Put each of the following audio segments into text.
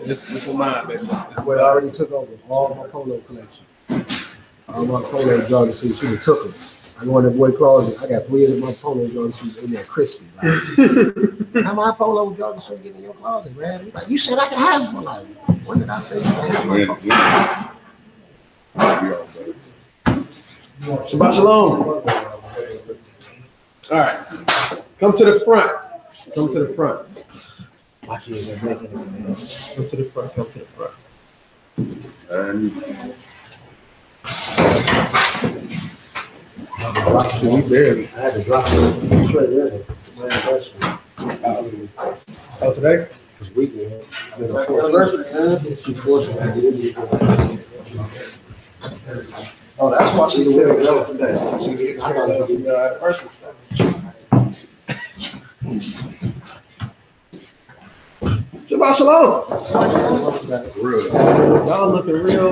This is mine, baby. This way I already took over all my polo collection. All my polo Jordan suits, she took them. I go in the boy closet. I got 3 of my polo Jordan suits in there crispy. Like, how my polo Jordan suit getting in your closet, man? Like, you said I could have one. Like, when did I say you could have one? Shabbat shalom. All right. Come to the front. Come to the front. My kids are making it, man. Come to the front. Come to the front. We barely. I had to drop it straight in. Oh, today? It's weekend. She forced me to get it. Oh, that's why she's still there today. I got to be at first. Shabbat shalom. Y'all looking real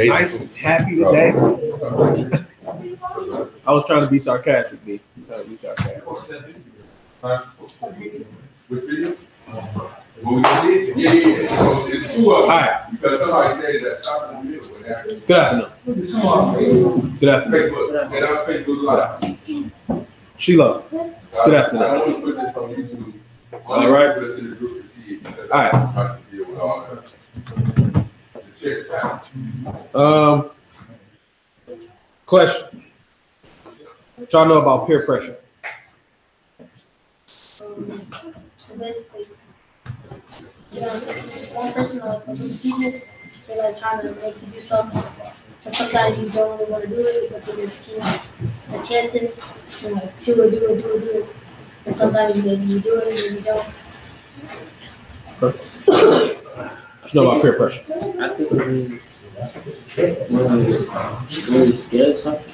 nice and happy today. I was trying to be sarcastic, B. Which video? What we did? Yeah. It's 2 of them. All right. Because somebody said that stopped in the middle. Good afternoon. Good afternoon. Facebook. Yeah, that was Facebook Live. Sheila. Good afternoon. I want to put this on YouTube. All right. Put us in the group to see it. All right. I'm trying to deal with all the check out. Question. What y'all know about peer pressure? Basically, one person or a couple of people, they're like trying to make you do something, but sometimes you don't really want to do it, but then just keep a chance in it, and like do it. And sometimes maybe you do it, maybe you don't. What you know about peer pressure? I think when you're scared of something.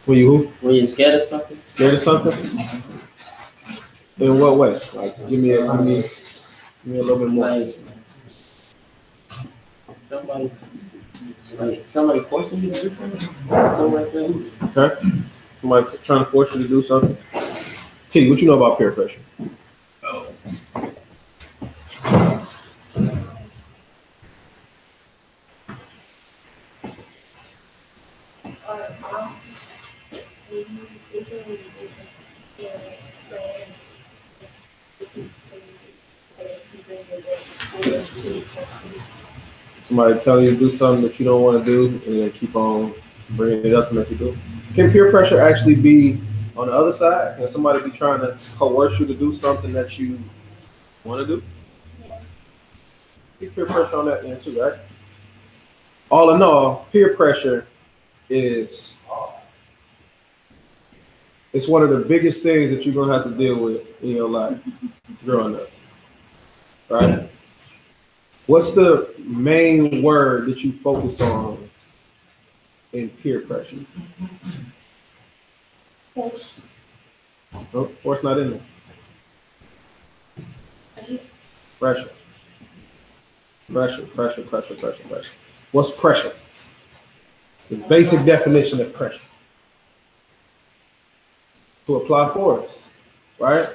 When you who? When you're scared of something. Scared of something? In what way? Like, give me a little bit more. Like somebody forcing you to do something, something like that. Okay. Somebody trying to force you to do something. T, what you know about peer pressure? Somebody tell you to do something that you don't want to do, and then keep on bringing it up to make you do it. Can peer pressure actually be on the other side? Can somebody be trying to coerce you to do something that you want to do? Get peer pressure on that end too, right? All in all, peer pressure is it's one of the biggest things that you're gonna have to deal with in your life growing up, right? What's the main word that you focus on in peer pressure? Force. No, force not in there. Pressure. What's pressure? It's a basic definition of pressure. To apply force, right?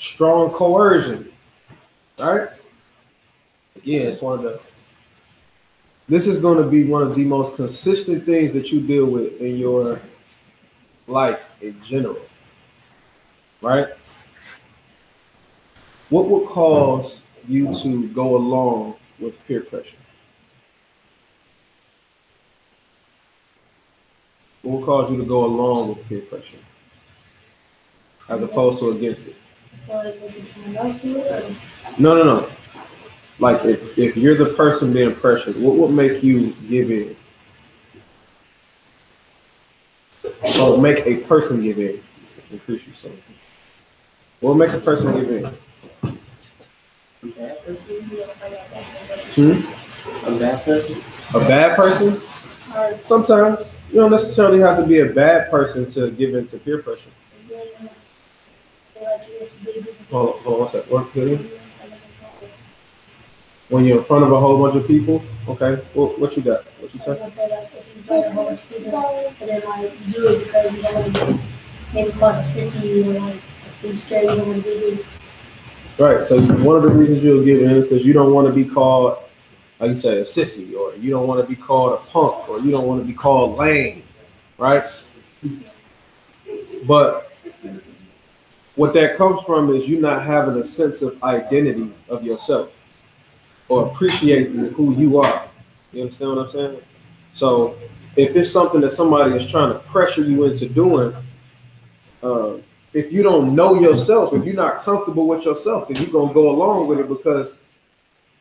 Strong coercion, right? Yeah, it's one of the. This is going to be one of the most consistent things that you deal with in your life in general, right? What would cause you to go along with peer pressure? What would cause you to go along with peer pressure as opposed to against it? No. Like if you're the person being pressured, what would make you give in? Or make a person give in? Increase yourself. What would make a person give in? A bad person? A bad person? Sometimes you don't necessarily have to be a bad person to give in to peer pressure. Hold on one second. What to you? When you're in front of a whole bunch of people, okay. What you got? What you say? I said like if you find a whole bunch of people, and then like you do it because you don't want to be maybe called a sissy or like you're scared you don't want to do this. Right. So one of the reasons you'll give in is because you don't want to be called, like you say, a sissy, or you don't want to be called a punk, or you don't want to be called lame, right? But what that comes from is you not having a sense of identity of yourself or appreciating who you are. You understand what I'm saying? So if it's something that somebody is trying to pressure you into doing, if you don't know yourself, if you're not comfortable with yourself, then you're going to go along with it because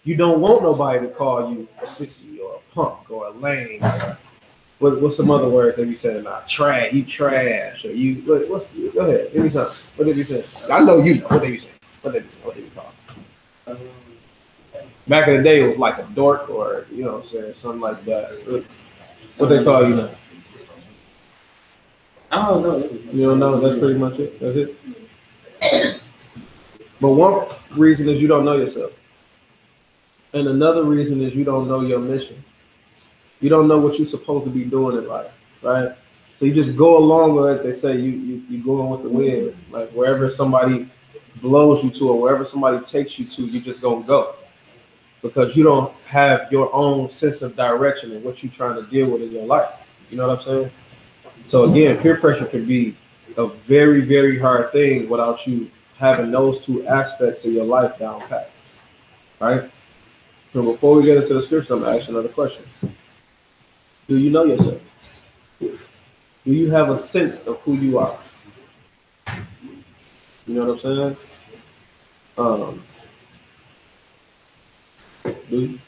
you don't want nobody to call you a sissy or a punk or a lame. Or what's some other words they be saying now? Trash, you trash, or you, go ahead, give me something. What they be saying? I know you know what they be saying. What they be saying? What they be calling? Back in the day, it was like a dork or, you know what I'm saying, something like that. What they call you now? I don't know. You don't know? That's pretty much it. That's it. But one reason is you don't know yourself. And another reason is you don't know your mission. You don't know what you're supposed to be doing in life, right? So you just go along with it. They say you going with the wind. Like wherever somebody blows you to or wherever somebody takes you to, you just gonna go. Because you don't have your own sense of direction and what you're trying to deal with in your life. You know what I'm saying? So again, peer pressure can be a very, very hard thing without you having those two aspects of your life down pat. Right? So before we get into the scripture, I'm gonna ask you another question. Do you know yourself? Do you have a sense of who you are? You know what I'm saying? Do you?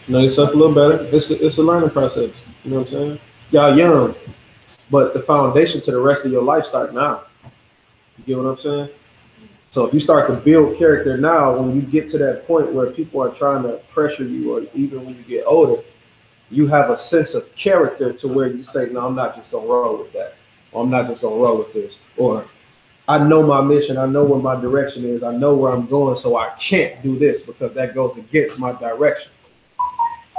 Know yourself a little better. It's a learning process. You know what I'm saying? Y'all young, but the foundation to the rest of your life start now. You get what I'm saying? So if you start to build character now, when you get to that point where people are trying to pressure you, or even when you get older, you have a sense of character to where you say, no, I'm not just gonna roll with that, or I'm not just gonna roll with this, or I know my mission, I know what my direction is, I know where I'm going, so I can't do this because that goes against my direction.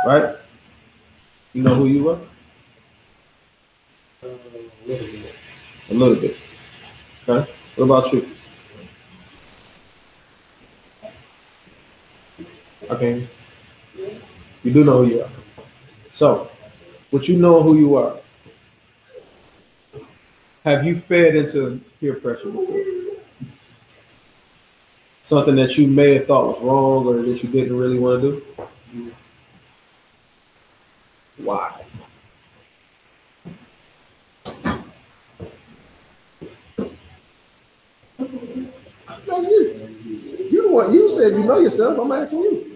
Right? You know who you are? A little bit. Okay. What about you? Okay. You do know who you are. So, what you know who you are, have you fed into peer pressure before? Something that you may have thought was wrong or that you didn't really want to do? Why? No, you what you said you know yourself. I'm asking you.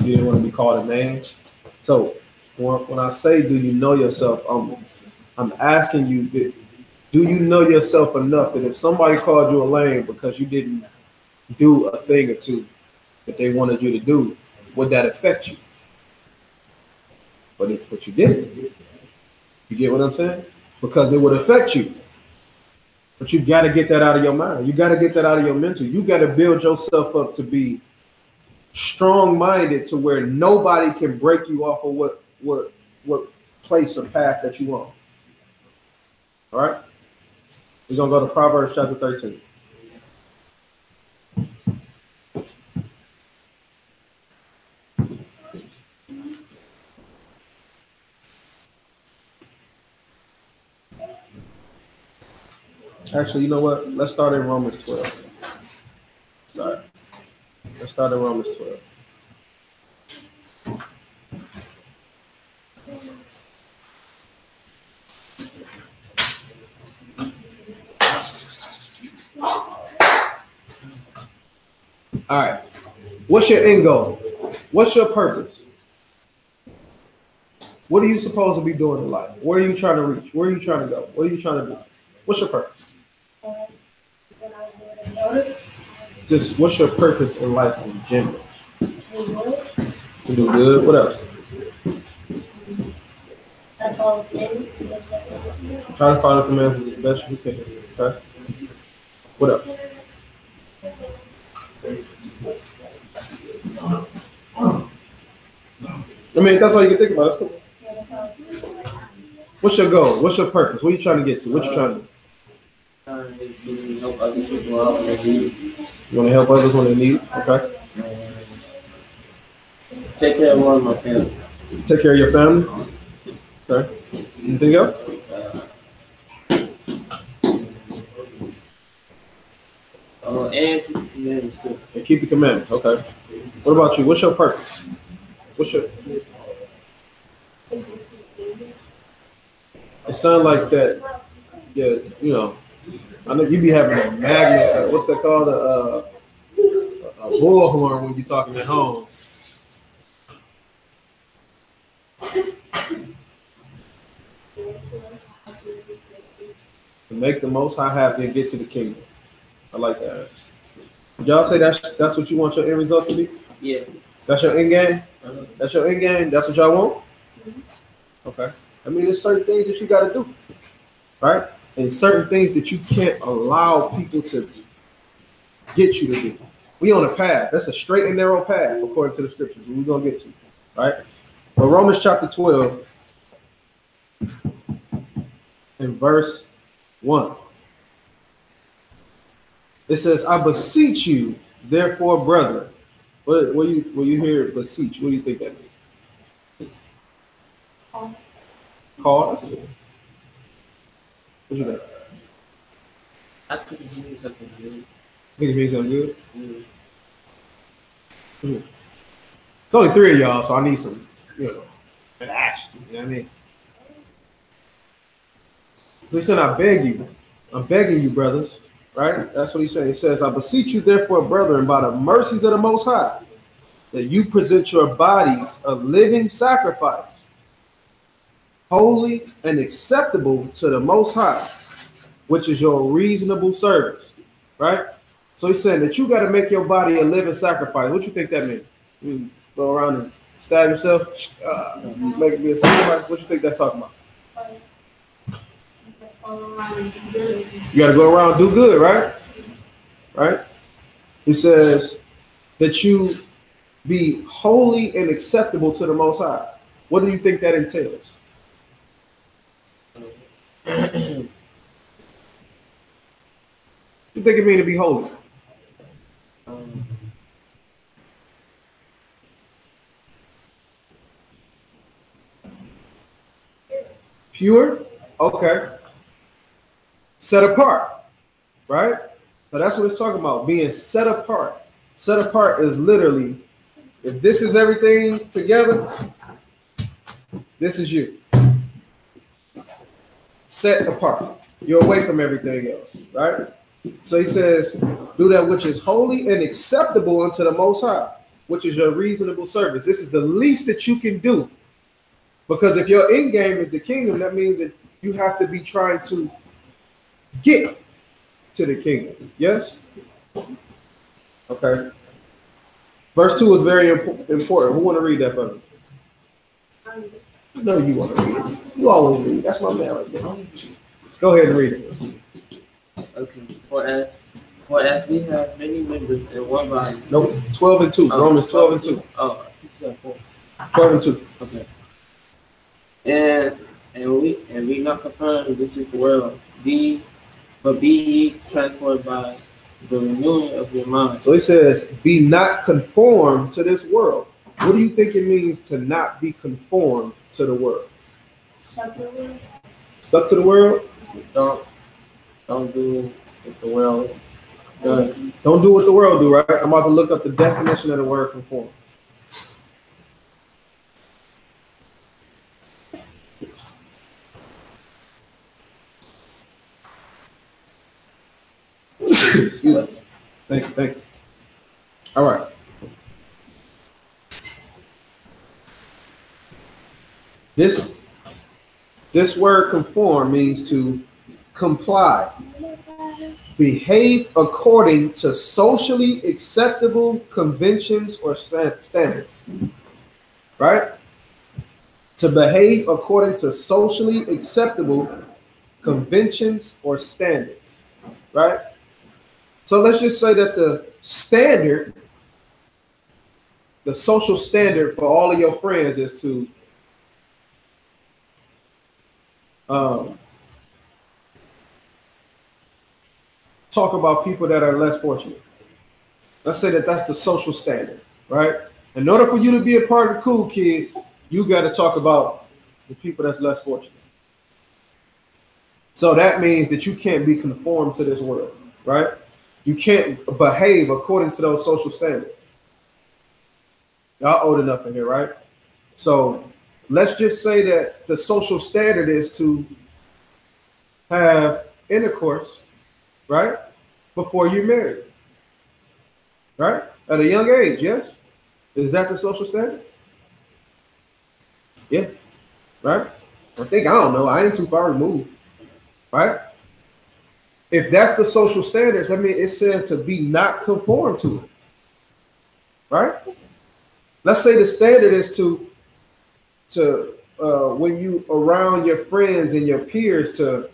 You didn't want to be called a name. So when I say do you know yourself, I'm asking you, do you know yourself enough that if somebody called you a lame because you didn't do a thing or two that they wanted you to do, would that affect you? But you didn't. You get what I'm saying? Because it would affect you. But you got to get that out of your mind. You got to get that out of your mental. You got to build yourself up to be strong-minded to where nobody can break you off of what place or path that you on. All right? We're going to go to Proverbs chapter 13. Actually, you know what? Let's start in Romans 12. All right. Let's start in Romans 12. All right. What's your end goal? What's your purpose? What are you supposed to be doing in life? Where are you trying to reach? Where are you trying to go? What are you trying to do? What's your purpose? Just what's your purpose in life in general? To do good. What else? Try to follow the commandments as best you can. Okay. What else? I mean, that's all you can think about. That's cool. Yeah, that's all. What's your goal? What's your purpose? What are you trying to get to? What you trying to do? Trying to help other people out when they need. You want to help others when they need? Okay. Take care of one of my family. Take care of your family. Okay. Anything else? And keep the commandments too. And keep the commandments. Okay. What about you? What's your purpose? What's your? It sounds like that. Yeah, you know. I know you be having a magnet. What's that called? A bullhorn when you're talking at home. To make the Most High happy and get to the kingdom. I like that. Did y'all say that's what you want your end result to be? Yeah. That's your end game? That's your end game? That's what y'all want? Okay. I mean, there's certain things that you got to do, right? And certain things that you can't allow people to get you to do. We on a path. That's a straight and narrow path, according to the scriptures. We're going to get to, right? But Romans chapter 12 and verse 1. It says, I beseech you, therefore, brethren. When you hear beseech, what do you think that means? Call? That's good. What you think? I think it's means something good. Think it means something good? Mm. It's only 3 of y'all, so I need some, an action. You know what I mean? Listen, I'm begging you, brothers. Right? That's what he said. He says, I beseech you, therefore, brethren, by the mercies of the Most High, that you present your bodies a living sacrifice, holy and acceptable to the Most High, which is your reasonable service. Right? So he's saying that you got to make your body a living sacrifice. What you think that means? You go around and stab yourself, make it be a sacrifice. What you think that's talking about? You got to go around and do good, right? Right? He says that you be holy and acceptable to the Most High. What do you think that entails? What do you think it means to be holy? Pure? Okay. Set apart, right? So that's what it's talking about, being set apart. Set apart is literally, if this is everything together, this is you. Set apart. You're away from everything else, right? So he says, do that which is holy and acceptable unto the Most High, which is your reasonable service. This is the least that you can do. Because if your end game is the kingdom, that means that you have to be trying to get to the kingdom. Yes? Okay. Verse 2 is very important. Who want to read that for me? I know you want to read it. You always read. That's my man right there. Go ahead and read it. Okay. For as we have many members in one body. Nope. 12 and 2. Romans 12 and 2. Oh, he said 4. 12 and 2. Okay. And we not confirmed this is the world. But be ye transformed by the renewing of your mind. So he says, be not conformed to this world. What do you think it means to not be conformed to the world? Stuck to the world. Stuck to the world? Don't do what the world does. Don't do what the world do, right? I'm about to look up the definition of the word conform. Thank you. All right. This word conform means to comply, behave according to socially acceptable conventions or standards, right? To behave according to socially acceptable conventions or standards, right? So let's just say that the standard, the social standard for all of your friends is to talk about people that are less fortunate. Let's say that that's the social standard, right? In order for you to be a part of the cool kids, you got to talk about the people that's less fortunate. So that means that you can't be conformed to this world, right? You can't behave according to those social standards. Y'all old enough in here, right? So let's just say that the social standard is to have intercourse, right? Before you're married, right? At a young age, yes? Is that the social standard? Yeah, right? I don't know. I ain't too far removed, right? If that's the social standards, I mean, it said to be not conformed to it, right? Let's say the standard is to when you around your friends and your peers to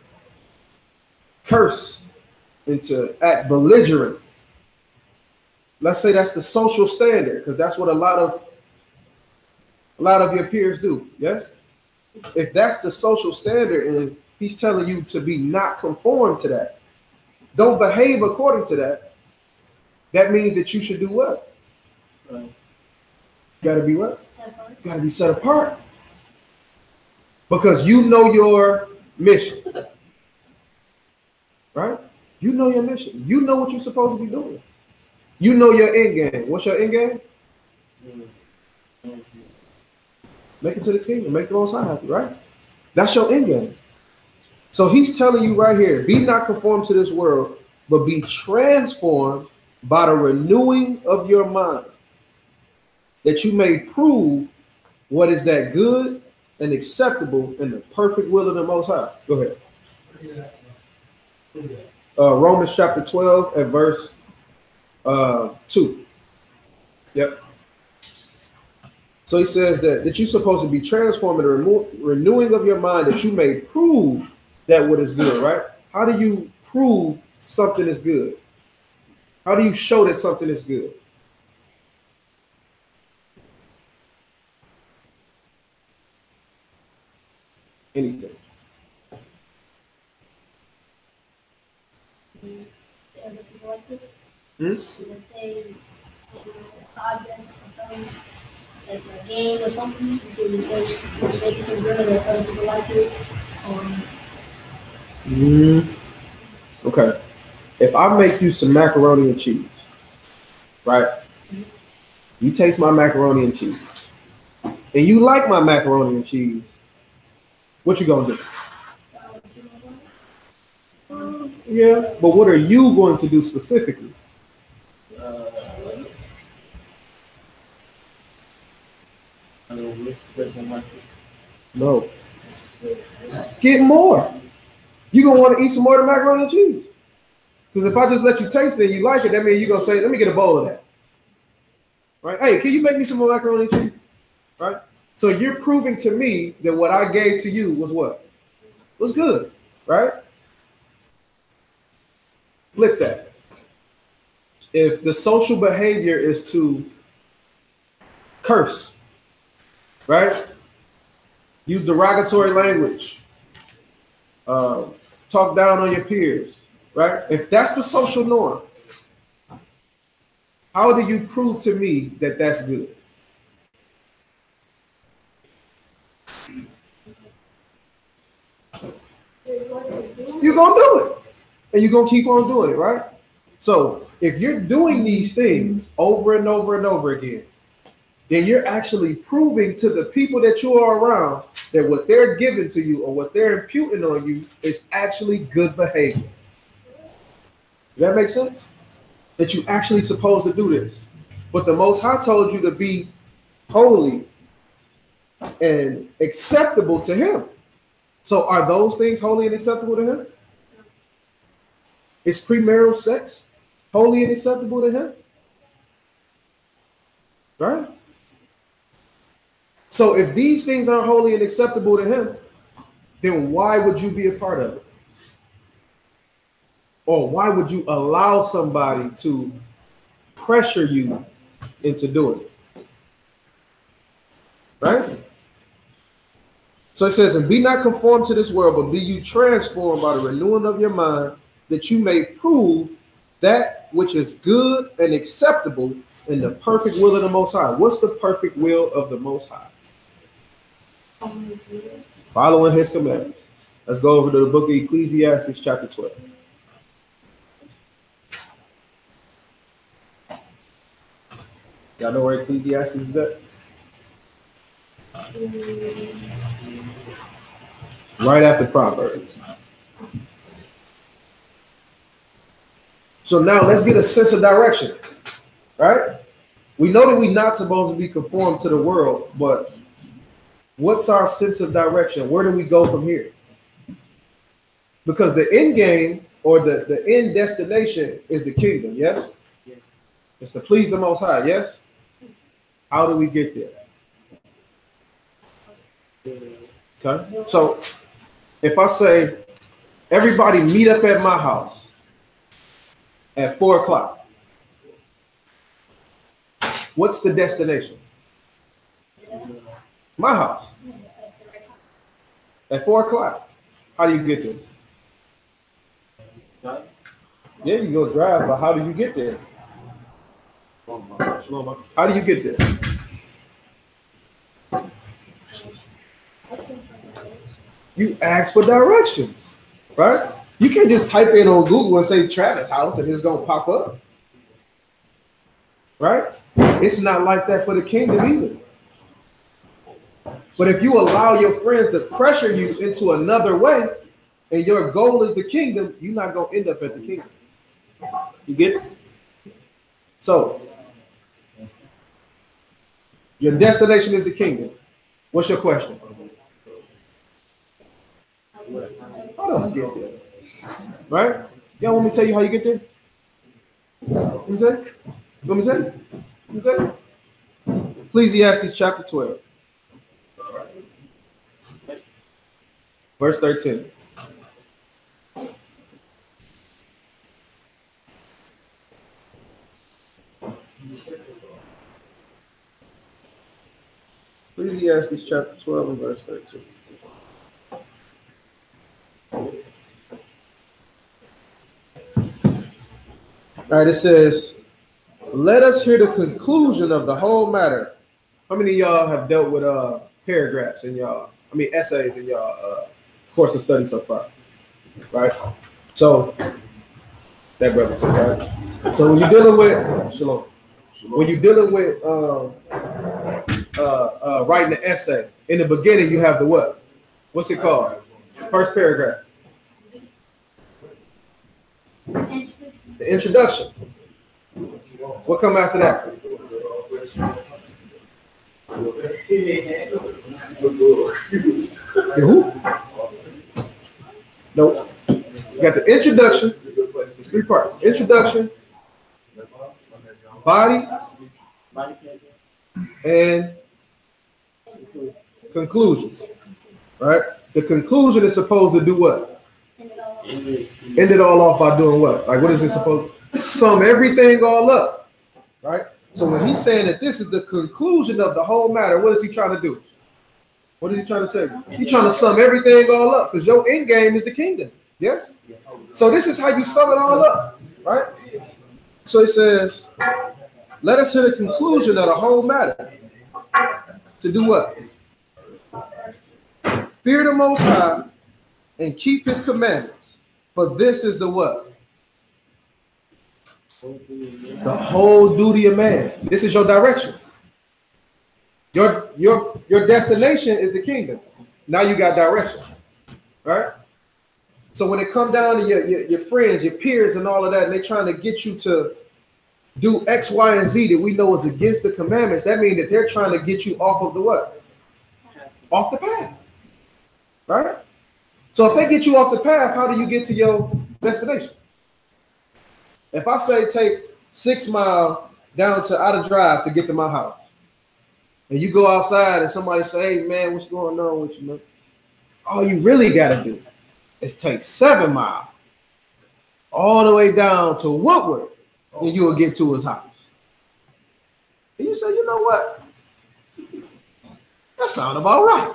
curse and to act belligerent. Let's say that's the social standard, because that's what a lot of your peers do. Yes, if that's the social standard, and he's telling you to be not conformed to that, don't behave according to that. That means that you should do what? Right. You got to be what? Got to be set apart, because you know your mission, right? You know your mission. You know what you're supposed to be doing. You know your end game. What's your end game? Make it to the kingdom. Make the Most High happy, right? That's your end game. So he's telling you right here, be not conformed to this world, but be transformed by the renewing of your mind, that you may prove what is that good and acceptable in the perfect will of the Most High. Go ahead. Romans chapter 12 and verse 2. Yep. So he says that you're supposed to be transformed in the renewing of your mind, that you may prove that what is good, right? How do you prove something is good? How do you show that something is good? Anything. Let's say object or something, like a game or something, you can make it so good that other people like it. Okay. If I make you some macaroni and cheese, right? You taste my macaroni and cheese, and you like my macaroni and cheese, what you gonna do? Yeah, but what are you going to do specifically? No. Get more. You're going to want to eat some more of the macaroni and cheese. Because if I just let you taste it and you like it, that means you're going to say, let me get a bowl of that. Right? Hey, can you make me some more macaroni and cheese? Right? So you're proving to me that what I gave to you was what? Was good. Right? Flip that. If the social behavior is to curse, right? Use derogatory language. Talk down on your peers, right? If that's the social norm, how do you prove to me that that's good? You're going to do it. And you're going to keep on doing it, right? So if you're doing these things over and over and over again, then you're actually proving to the people that you are around that what they're giving to you or what they're imputing on you is actually good behavior. Does that make sense? That you're actually supposed to do this. But the Most High told you to be holy and acceptable to him. So are those things holy and acceptable to him? Is premarital sex holy and acceptable to him? Right? So if these things aren't holy and acceptable to him, then why would you be a part of it? Or why would you allow somebody to pressure you into doing it. Right? So it says, and be not conformed to this world, but be you transformed by the renewing of your mind, that you may prove that which is good and acceptable in the perfect will of the Most High. What's the perfect will of the Most High? Following his commandments. Let's go over to the book of Ecclesiastes, chapter 12. Y'all know where Ecclesiastes is at? Right after Proverbs. So now let's get a sense of direction, right? We know that we're not supposed to be conformed to the world, but what's our sense of direction? Where do we go from here? Because the end game or the end destination is the kingdom, yes? It's to please the Most High, yes? How do we get there? Okay, so if I say, everybody meet up at my house at 4 o'clock, what's the destination? My house. At 4 o'clock. How do you get there? Yeah, you go drive, but how do you get there? How do you get there? You ask for directions, right? You can't just type in on Google and say Travis house and it's gonna pop up, right? It's not like that for the kingdom either. But if you allow your friends to pressure you into another way and your goal is the kingdom, you're not gonna end up at the kingdom. You get it? So your destination is the kingdom. What's your question? How do I get there? Right? Y'all want me to tell you how you get there? Let me tell you. Let me tell you. Let me tell you. Ecclesiastes chapter 12. Verse 13. Ecclesiastes chapter 12 and verse 13. All right, it says, let us hear the conclusion of the whole matter. How many of y'all have dealt with paragraphs in y'all, essays in y'all course of study so far? Right? So, that brother said, right? So when you're dealing with, Shalom, when you're dealing with writing an essay, in the beginning you have the what? What's it called? First paragraph. The introduction. What come after that? Who? Nope. You got the introduction. It's 3 parts. Introduction, body, and conclusion. Right? The conclusion is supposed to do what? End it all off by doing what? Like, what is it supposed to sum everything all up? Right? So when he's saying that this is the conclusion of the whole matter, what is he trying to do? What is he trying to say? He's trying to sum everything all up because your end game is the kingdom. Yes? So this is how you sum it all up. Right? So it says, let us hear the conclusion of the whole matter. To do what? Fear the Most High and keep his commandments. For this is the what? The whole duty of man. This is your direction. Your destination is the kingdom. Now you got direction. Right? So when it comes down to your friends, your peers, and all of that, and they're trying to get you to do X, Y, and Z that we know is against the commandments, that means that they're trying to get you off of the what? Off the path. Right? So if they get you off the path, how do you get to your destination? If I say take 6 miles down to Outer Drive to get to my house, and you go outside and somebody say, hey man, what's going on with you, man? All you really gotta do is take 7 miles all the way down to Woodward, and you'll get to his house. And you say, you know what? That sounds about right.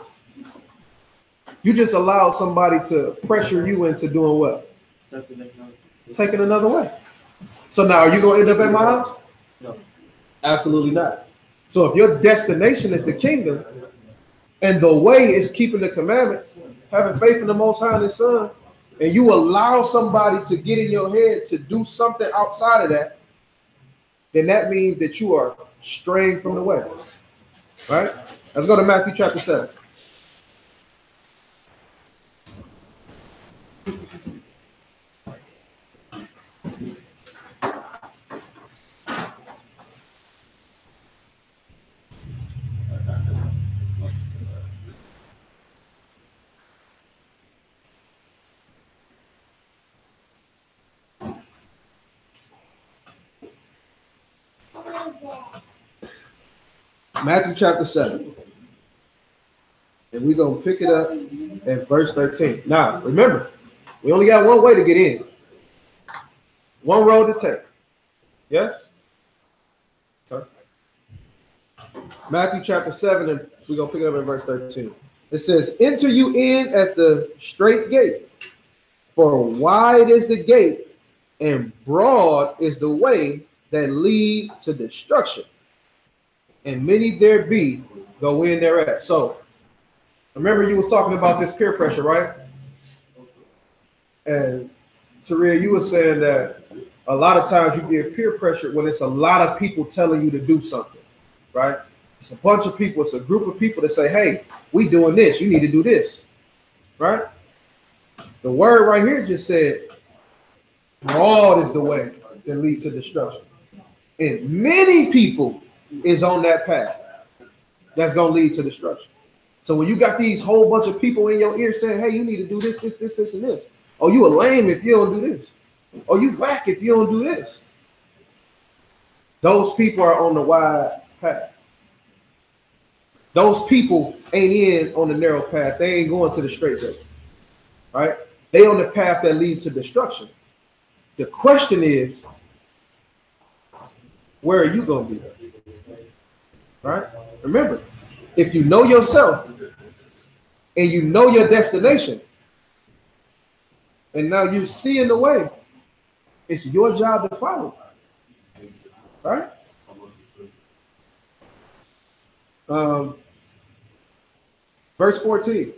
You just allowed somebody to pressure you into doing what? Taking another way. So now, are you going to end up at my house? No. Absolutely not. So if your destination is the kingdom, and the way is keeping the commandments, having faith in the Most High and His Son, and you allow somebody to get in your head to do something outside of that, then that means that you are straying from the way. Right? Let's go to Matthew chapter 7. Matthew chapter 7. And we're going to pick it up at verse 13. Now, remember, we only got one way to get in. One road to take. Yes? Okay. Matthew chapter 7, and we're going to pick it up at verse 13. It says, enter you in at the straight gate, for wide is the gate, and broad is the way that lead to destruction. And many there be go in thereat. So remember, you was talking about this peer pressure, right? And Taria, you were saying that a lot of times you get peer pressure when it's a lot of people telling you to do something, right? It's a bunch of people, it's a group of people that say, hey, we doing this, you need to do this, right? The word right here just said, broad is the way that leads to destruction. And many people is on that path that's going to lead to destruction. So when you got these whole bunch of people in your ear saying, hey, you need to do this, this, this, this, and this. Oh, you a lame if you don't do this. Oh, you whack if you don't do this. Those people are on the wide path. Those people ain't in on the narrow path. They ain't going to the straight gate, right? They on the path that leads to destruction. The question is, where are you going to be? Right? Remember, if you know yourself and you know your destination, and now you see in the way, it's your job to follow. Right? Verse 14,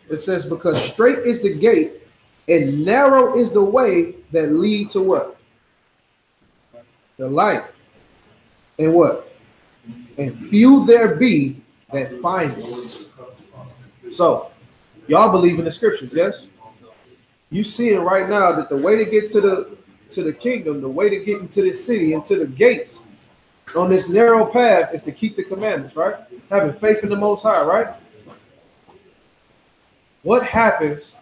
it says, because straight is the gate and narrow is the way that lead to what? The life. And what? And few there be that find it. So, y'all believe in the scriptures, yes? You see it right now that the way to get to the kingdom, the way to get into this city, into the gates, on this narrow path is to keep the commandments, right? Having faith in the Most High, right? What happens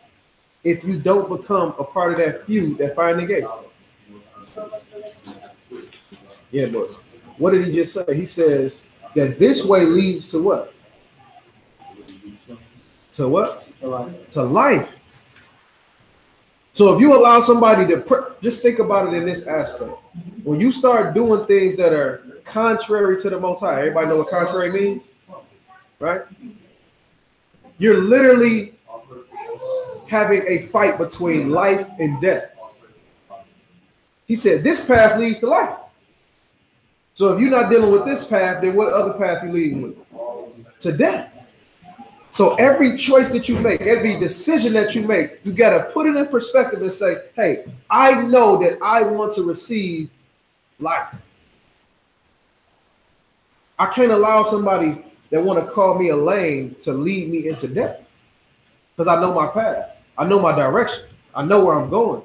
if you don't become a part of that few that find the gate? Yeah, but what did he just say? He says that this way leads to what? To what? To life. So if you allow somebody to, just think about it in this aspect. When you start doing things that are contrary to the Most High, everybody know what contrary means? Right? You're literally having a fight between life and death. He said this path leads to life. So if you're not dealing with this path, then what other path you leading with? To death. So every choice that you make, every decision that you make, you got to put it in perspective and say, hey, I know that I want to receive life. I can't allow somebody that want to call me a lame to lead me into death, because I know my path. I know my direction. I know where I'm going.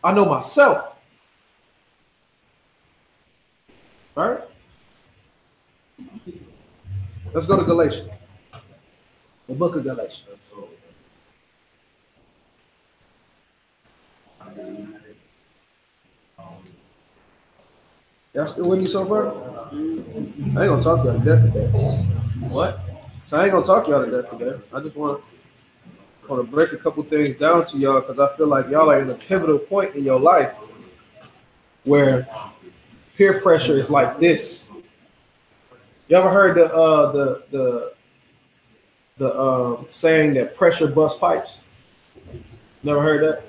I know myself. All right? Let's go to Galatians. The book of Galatians. Y'all still with me so far? I ain't gonna talk y'all to death today. What? So I ain't gonna talk y'all to death today. I just want to break a couple things down to y'all, because I feel like y'all are in a pivotal point in your life where peer pressure is like this. You ever heard the saying that pressure busts pipes? Never heard that?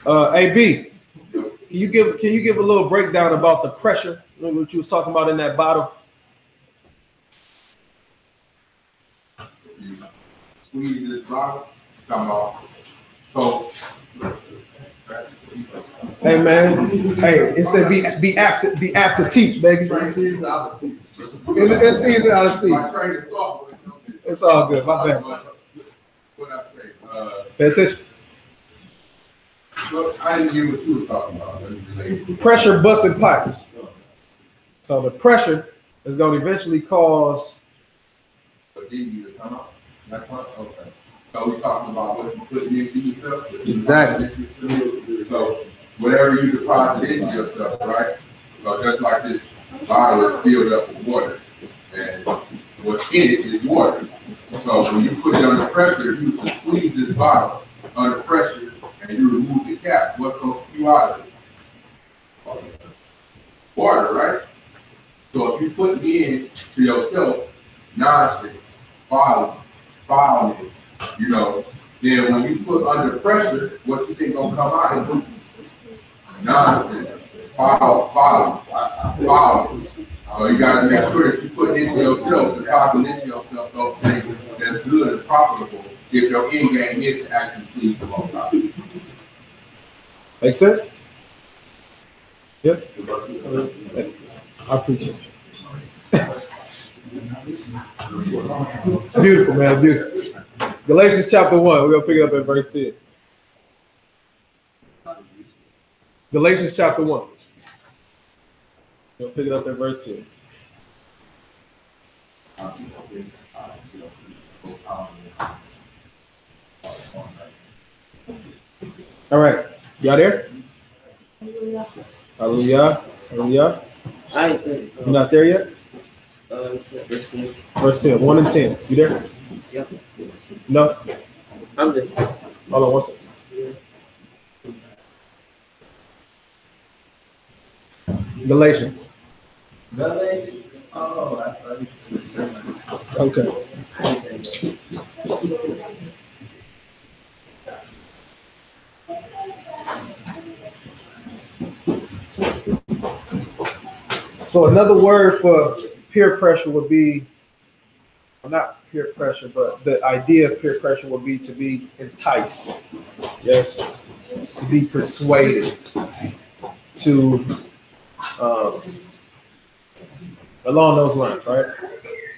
AB, can you give a little breakdown about the pressure? Remember what you was talking about in that bottle? You squeeze this bottle, come off. So, Hey man, hey, it said be apt to teach, baby. It's season out of season. It's season out of my season. train of thought was, okay, It's all good. My bad. what I say? Pay attention. Well, I didn't hear what you was talking about. Let me relate. Pressure busting pipes. So the pressure is going to eventually cause. What's in you to come out? That part? Okay. So we talking about what you put into yourself? Exactly. So whatever you deposit into yourself, right? So just like this bottle is filled up with water, and what's in it is water. So when you put it under pressure, you squeeze this bottle under pressure, and you remove the cap. What's going to spew out of it? Water, right? So if you put in to yourself nonsense, foulness, you know, then when you put under pressure, what you think gonna come out of it? Nonsense, foulness. So you gotta make sure that you put into yourself, deposit into yourself those things that's good and profitable if your end game is to actually please the Most High. Make sense? Yep. I appreciate you. Beautiful, man. Beautiful. Galatians chapter 1. We're going to pick it up at verse 10. Galatians chapter 1. We'll pick it up at verse 10. All right. Y'all there? Hallelujah. Hallelujah. I think. You're not there yet? Verse 10. 1 and 10. You there? Yep. No? I'm just. Hold on one second. Galatians. Okay. So another word for peer pressure would be, well, not peer pressure, but the idea of peer pressure would be to be enticed. Yes. To be persuaded. To along those lines, right?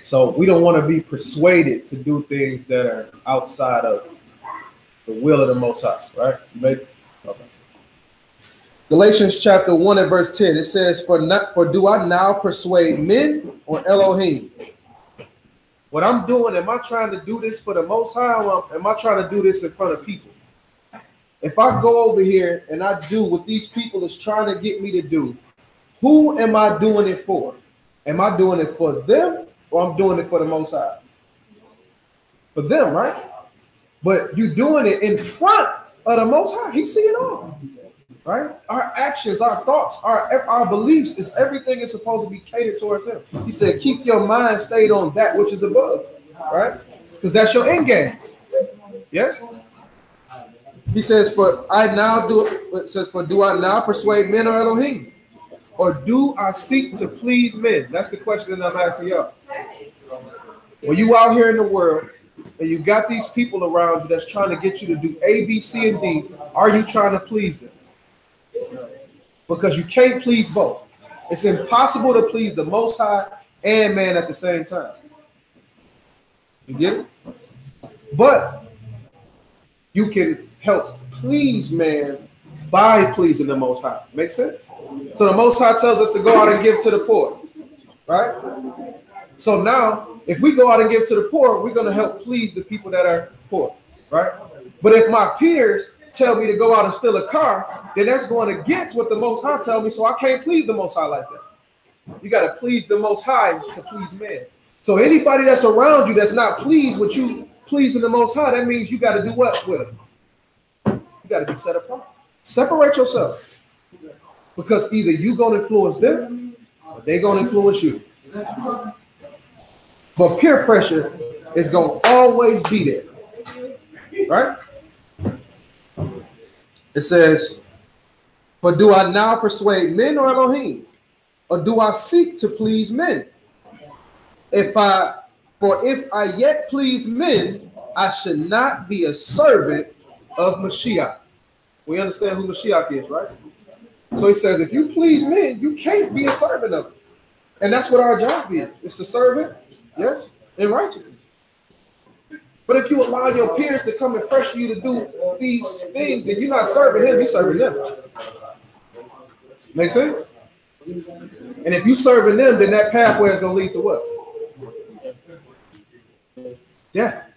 So we don't want to be persuaded to do things that are outside of the will of the Most High, right? Okay. Galatians chapter 1 and verse 10, it says, for do I now persuade men or Elohim? What I'm doing, am I trying to do this for the Most High, or am I trying to do this in front of people? If I go over here and I do what these people is trying to get me to do, who am I doing it for? Am I doing it for them, or I'm doing it for the Most High? For them, right? But you doing it in front of the Most High. He see it all, right? Our actions, our thoughts, our beliefs, is everything is supposed to be catered towards him. He said, keep your mind stayed on that which is above, right? Because that's your end game. Yes? He says, for do I now persuade men or Elohim? Or do I seek to please men? That's the question that I'm asking y'all. When you out here in the world and you got these people around you that's trying to get you to do A, B, C, and D, are you trying to please them? Because you can't please both. It's impossible to please the Most High and man at the same time. You get it? But you can help please man by pleasing the Most High. Make sense? So the Most High tells us to go out and give to the poor, right? So now, if we go out and give to the poor, we're going to help please the people that are poor, right? But if my peers tell me to go out and steal a car, then that's going against what the Most High tell me, so I can't please the Most High like that. You got to please the Most High to please man. So anybody that's around you that's not pleased with you pleasing the Most High, that means you got to do what with them? You got to be set apart. Separate yourself. Because either you're going to influence them They're going to influence you. But peer pressure is going to always be there. Right? It says, but do I now persuade men or Elohim? Or do I seek to please men? If I yet pleased men, I should not be a servant of Mashiach. We understand who Mashiach is, right? So he says, if you please men, you can't be a servant of them. And that's what our job is. It's to serve him, yes, in righteousness. But if you allow your peers to come and pressure you to do these things, then you're not serving him, you're serving them. Make sense? And if you're serving them, then that pathway is going to lead to what? Death.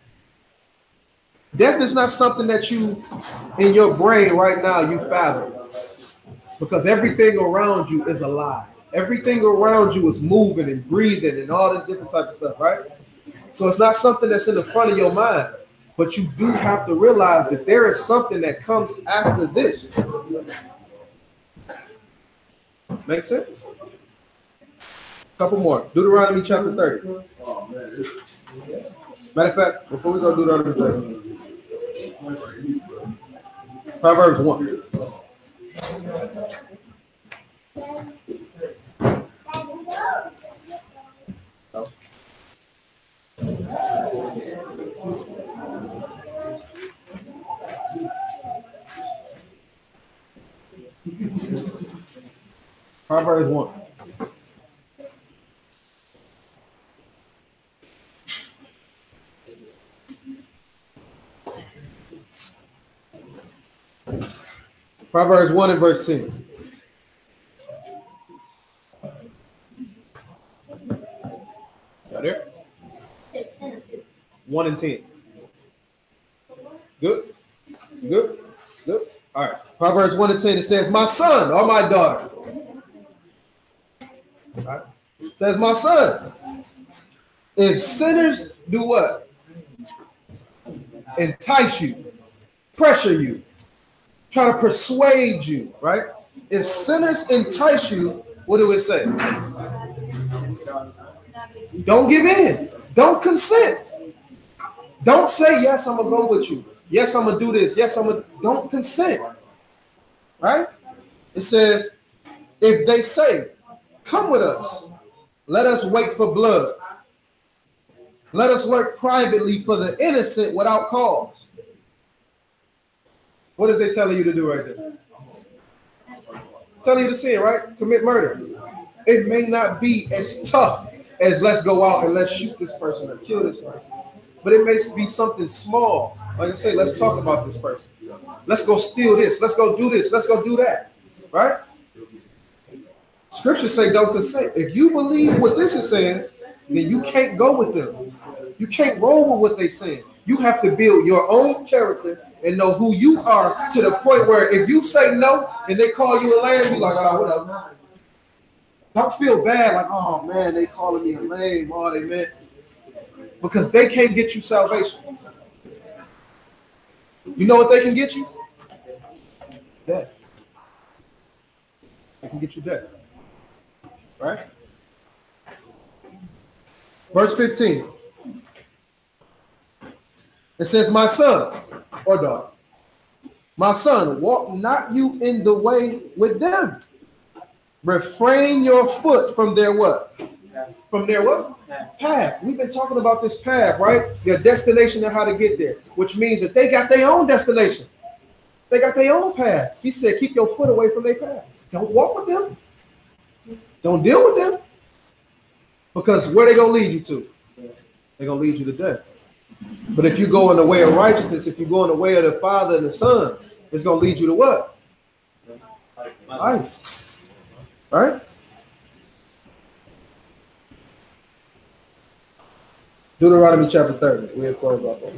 Death is not something that you, in your brain right now, you fathom. Because everything around you is alive. Everything around you is moving and breathing and all this different type of stuff, right? So it's not something that's in the front of your mind. But you do have to realize that there is something that comes after this. Make sense? Couple more. Deuteronomy chapter 30. Matter of fact, before we go to Deuteronomy 30, Proverbs 1. Proverbs 1. Proverbs 1 and verse 10. Got there? 1 and 10. Good? Good? Good? All right. Proverbs 1 and 10, it says, my son or my daughter. All right. It says, my son, if sinners do what? Entice you, pressure you, try to persuade you, right? If sinners entice you, what do it say? Don't give in. Don't consent. Don't say, yes, I'm going to go with you. Yes, I'm going to do this. Yes, don't consent. Right? It says, if they say, come with us, let us wait for blood. Let us lurk privately for the innocent without cause. What is they telling you to do right there? Telling you to sin, right? Commit murder. It may not be as tough as let's go out and let's shoot this person or kill this person. But it may be something small. Like I say, let's talk about this person. Let's go steal this. Let's go do this. Let's go do that. Right? Scriptures say don't consent. If you believe what this is saying, then you can't go with them. You can't roll with what they're saying. You have to build your own character and know who you are to the point where if you say no and they call you a lame, you're like, oh, whatever. Don't feel bad like, oh, man, they calling me a lame. Oh, they meant. Because they can't get you salvation. You know what they can get you? Death. They can get you death. Right? Verse 15. It says, my son or daughter, my son, walk not you in the way with them. Refrain your foot from their what? From their what? Path. We've been talking about this path, right? Your destination and how to get there, which means that they got their own destination. They got their own path. He said, keep your foot away from their path. Don't walk with them. Don't deal with them. Because where they going to lead you to? They're going to lead you to death. But if you go in the way of righteousness, if you go in the way of the Father and the Son, it's going to lead you to what? Life. Right? Deuteronomy chapter 30. We'll close off on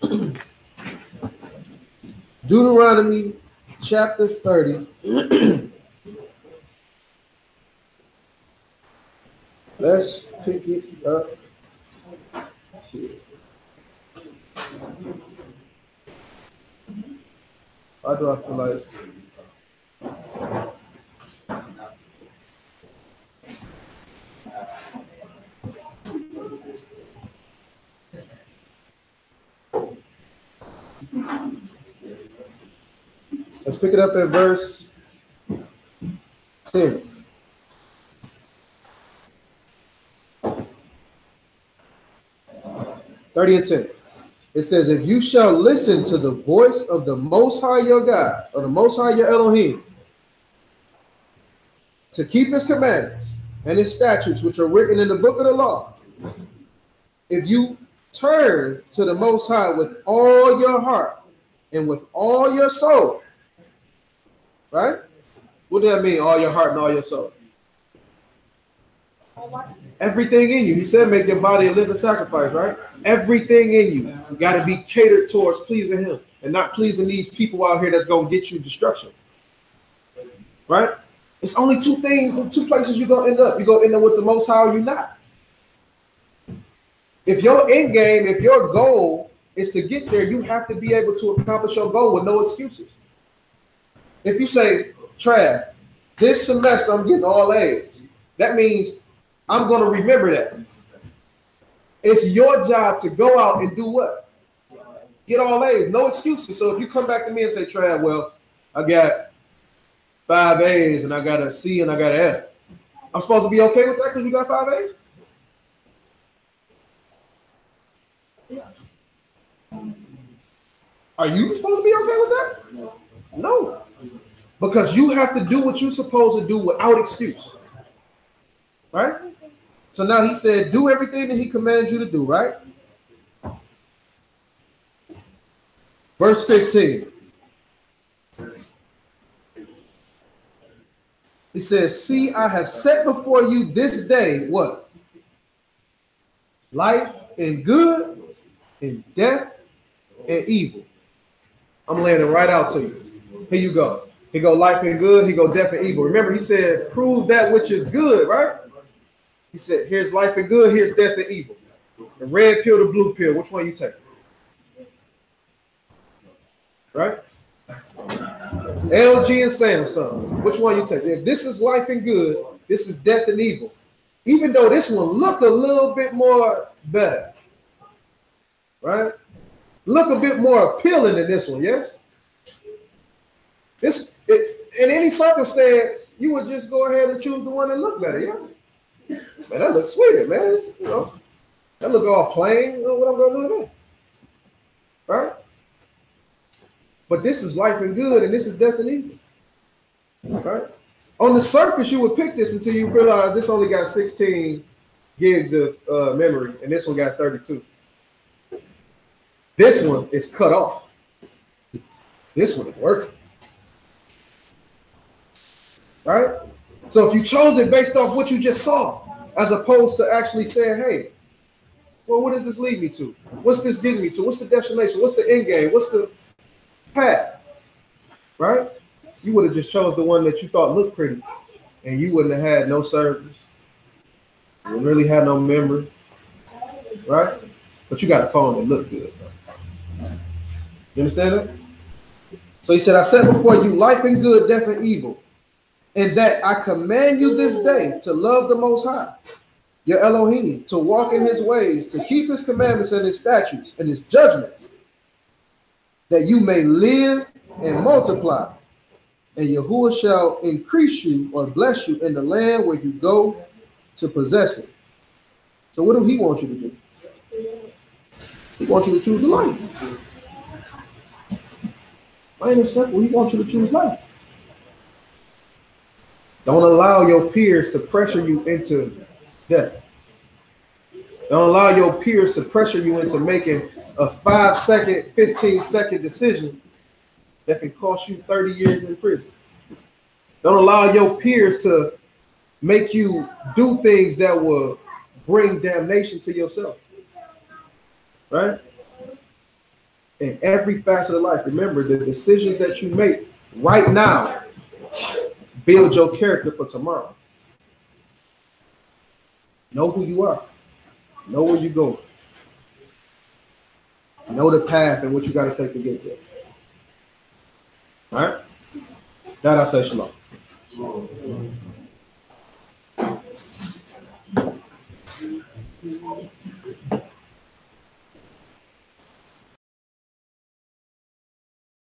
that. Deuteronomy chapter 30. Let's pick it up here. Why do I feel like? Let's pick it up at verse 10. (30 and 10). It says, if you shall listen to the voice of the Most High your God, or the Most High your Elohim, to keep his commandments and his statutes, which are written in the book of the law, if you turn to the Most High with all your heart and with all your soul, right? What does that mean, all your heart and all your soul? Everything in you. He said, make your body a living sacrifice, right? Everything in you got to be catered towards pleasing him and not pleasing these people out here that's going to get you destruction, right? It's only two things, two places you're going to end up. You're going to end up with the Most High or you're not. If your end game, if your goal is to get there, you have to be able to accomplish your goal with no excuses. If you say, Trav, this semester I'm getting all A's, that means I'm going to remember that. It's your job to go out and do what? Get all A's, no excuses. So if you come back to me and say, Trav, well, I got 5 A's and I got a C and I got an F, I'm supposed to be okay with that because you got 5 A's? Are you supposed to be okay with that? No. Because you have to do what you're supposed to do without excuse. Right? So now he said, do everything that he commands you to do, right? Verse 15. He says, see, I have set before you this day, what? Life and good and death and evil. I'm laying it right out to you. Here you go. Here go life and good. Here go death and evil. Remember, he said, prove that which is good, right? He said, here's life and good. Here's death and evil. The red pill, the blue pill. Which one you take? Right? LG and Samsung. Which one you take? If this is life and good, this is death and evil. Even though this one look a little bit more better. Right? Look a bit more appealing than this one, yes? In any circumstance, you would just go ahead and choose the one that look better, yeah? Man, that looks sweeter, man. You know, that look all plain. You know what I'm going to do with that? Right? But this is life and good, and this is death and evil. Right? On the surface, you would pick this until you realize this only got 16 gigs of memory, and this one got 32. This one is cut off. This one is working. Right? So if you chose it based off what you just saw, as opposed to actually saying, hey, well, what does this lead me to? What's this getting me to? What's the destination? What's the end game? What's the path? Right? You would have just chose the one that you thought looked pretty, and you wouldn't have had no service. You wouldn't really have no memory. Right? But you got a phone that looked good. You understand that? So he said, I set before you life and good, death and evil, and that I command you this day to love the Most High, your Elohim, to walk in his ways, to keep his commandments and his statutes and his judgments, that you may live and multiply, and Yahuwah shall increase you or bless you in the land where you go to possess it. So what do he want you to do? He wants you to choose the life. Plain and simple, he wants you to choose life. Don't allow your peers to pressure you into death. Don't allow your peers to pressure you into making a 5-second, 15-second decision that can cost you 30 years in prison. Don't allow your peers to make you do things that will bring damnation to yourself. Right? In every facet of life, remember the decisions that you make right now build your character for tomorrow. Know who you are. Know where you're going. Know the path and what you got to take to get there. All right? That I say shalom.